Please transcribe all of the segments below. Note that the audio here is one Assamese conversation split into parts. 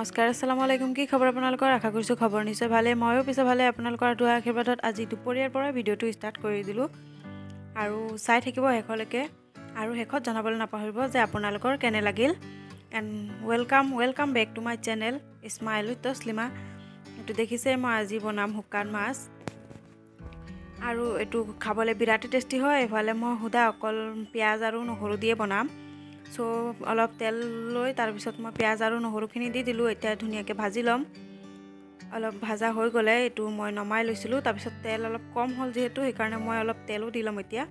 নমস্কাৰ আসসালামু আলাইকুম কি খবৰ আপোনালোকৰ আশা কৰিছো খবৰ নিশ্চয় ভালে ময়ো পিছে ভালে আপোনালোকৰ দুআ আশীৰ্বাদত আজি দুপৰীয়াৰ পৰা ভিডিওটো ষ্টাৰ্ট কৰি দিলো আৰু চাই থাকিব শেষলৈকে আৰু শেষত জনাবলৈ নাপাহৰিব যে আপোনালোকৰ কেনে লাগিল and welcome back to my channel smile with Taslima এটো দেখিছে মই আজি বনাম শুকান মাছ আৰু এটো খাবলৈ বিৰাট টেষ্টি হয় এফালে মই হুদা অকল পিয়াজ আৰু নহৰু দিয়ে বনাম সো অলপ তেল লৈ তাৰ পিছত মই পিয়াজ আৰু নহৰুখিনি দি দিলো এতিয়া ধুনিয়াকৈ ভাজি লম অলপ ভাজা হৈ গলে এটো মই নমাই লৈছিলো তাৰ পিছত তেল অলপ কম হল যেহেতু এই কাৰণে মই অলপ তেলো দি লম এতিয়া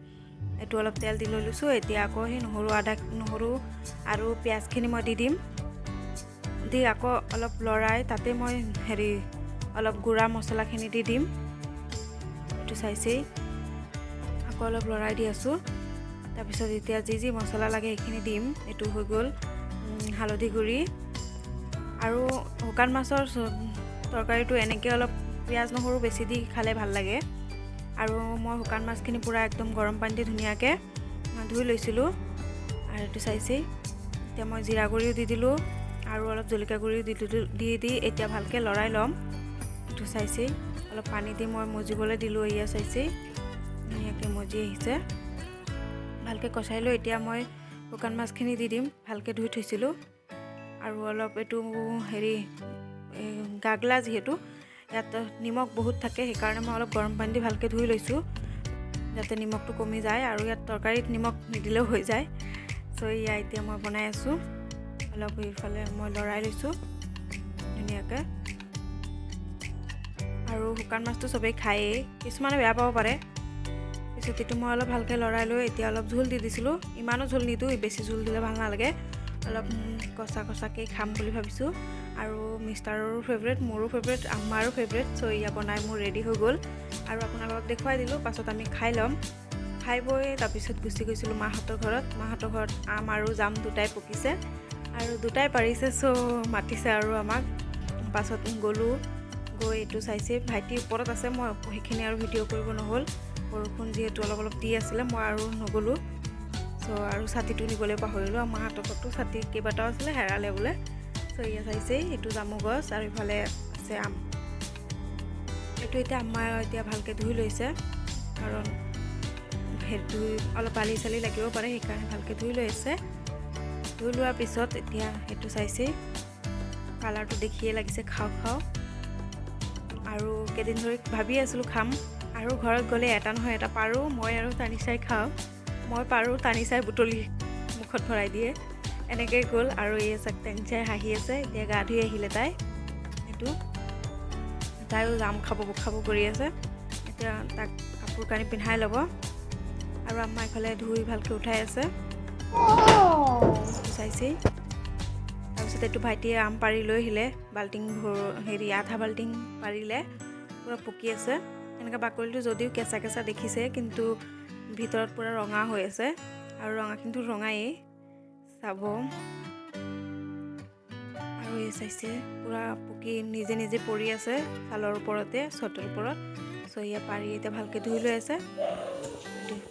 এটো অলপ তেল দি লৈছো এতিয়া আকৌ হে নহৰু আৰু পিয়াজখিনি মই দি দিম দি আকৌ অলপ লৰাই তাতে মই হেৰি অলপ গুড়া মছলাখিনি দি দিম এটো চাইছে আকৌ অলপ লৰাই দি আছো তাৰ পিছত এতিয়া যি মছলা লাগে এইখিনি দিম এটো হৈ গল হালধি গুড়ি আৰু শুকান মাছৰ তৰকাৰীটো এনেকৈ অলপ পিয়াজ নহৰু বেছি দি খালে ভাল লাগে আৰু মই শুকান মাছখিনি পুৰা একদম গৰম পানী দি ধুনিয়াকৈ ধুই লৈছিলো আৰু এটো চাইছে এতিয়া মই জিৰা গুড়িও দি দিলো আৰু অলপ জলকীয়া গুড়িও দি এতিয়া ভালকৈ লৰাই লম এটো চাইছে অলপ পানী দি মই মজিবলৈ দিলো এয়া চাইছে ধুনিয়াকৈ মজি আহিছে ভালকৈ কষাই লৈ এতিয়া মই শুকান মাছখিনি দি দিম ভালকৈ ধুই থৈছিলো আৰু অলপ এটো হেৰি গাগলা যেহেতু ইয়াত নিমখ বহুত থাকে সেই কাৰণে মই অলপ গৰম পানী দি ভালকৈ ধুই লৈছো যাতে নিমখটো কমি যায় আৰু ইয়াত তৰকাৰীত নিমখ নিদিলেও হৈ যায় সো ইয়া এতিয়া মই বনাই আছো অলপ ইফালে মই লৰাই লৈছো ধুনিয়াকৈ আৰু শুকান মাছটো সবেই খায় কিছুমানে বেয়া পাব পাৰে পিছতেটো মই অলপ ভালকৈ লৰাই লৈ এতিয়া অলপ ঝোল দি দিছিলো ইমানো ঝোল নিদু বেছি ঝোল দিলে ভাল নালাগে অলপ কষাকৈ খাম বুলি ভাবিছো আৰু মিষ্টাৰৰ ফেভাৰিট মোৰো ফেভাৰিট আমাৰো ফেভাৰিট সো ইয়া বনাই মোৰ ৰেডি হৈ গল আৰু আপোনালোকক দেখুৱাই দিলো পাছত আমি খাই লম খাই বৈ তাৰ পিছত গুচি গৈছিলো মাহঁতৰ ঘৰত আম আৰু জাম দুটাই পকিছে আৰু দুটাই পাৰিছে সো মাতিছে আৰু আমাক পাছত গলো গৈ এটো চাইছে ভাইটি ওপৰত আছে মই সেইখিনি আৰু ভিডিও কৰিব নহল বৰষুণ যেহেতু অলপ দি আছিলে মই আৰু নগলো সো আৰু ছাতিটো নিবলৈ পাহৰিলো আমাৰ হাততো ছাতি কেইবাটাও আছিলে হেৰালে বোলে সো ইয়া চাইছে এটো জামু গছ আৰু ইফালে আছে আম এটো এতিয়া আমাৰ এতিয়া ভালকৈ ধুই লৈছে কাৰণ হেতু অলপ বালি চালি লাগিব পাৰে সেই কাৰণে ভালকৈ ধুই লৈছে ধুই লোৱাৰ পিছত এতিয়া এটো চাইছে কালাৰটো দেখিয়ে লাগিছে খাও আৰু কেদিন ধৰি ভাবি আছিলো খাম আৰু ঘৰত গলে এটা নহয় এটা পাৰো মই আৰু তানিচাই খাও মই পাৰো তানিচাই বুটলি মুখত ভৰাই দিয়ে এনেকৈ গ'ল আৰু এই চাক তানিচাই হাঁহি আছে এতিয়া গা ধুই আহিলে তাই তাইও জাম খাব কৰি আছে এতিয়া তাক কাপোৰ কানি পিন্ধাই ল'ব আৰু আম্মা ইফালে ধুই ভালকৈ উঠাই আছে চাইছে তাৰপিছত এইটো ভাইটিয়ে আম পাৰি লৈ আহিলে বাল্টিং হেৰি আধা বাল্টিং পাৰিলে পুৰা পকি আছে এনেকৈ বাকলিটো যদিও কেঁচা দেখিছে কিন্তু ভিতৰত পুৰা ৰঙা হৈ আছে আৰু ৰঙাখিনিটো ৰঙাই চাব আৰু এই চাইছে পুৰা পকি নিজে পৰি আছে ছালৰ ওপৰতে চটৰ ওপৰত সো ইয়া পাৰি এতিয়া ভালকৈ ধুই লৈ আছে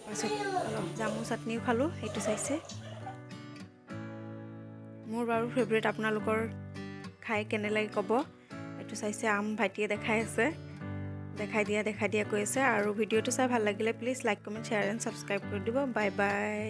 পাছত অলপ জামু চাটনিও খালো সেইটো চাইছে মোৰ বাৰু ফেভাৰিট আপোনালোকৰ খাই কেনে লাগে ক'ব এইটো চাইছে আম ভাইটিয়ে দেখাই আছে দেখাই দিয়া কৈ আছে আৰু ভিডিওটো চাই ভাল লাগিলে please like comment share and subscribe কৰি দিব বাই বাই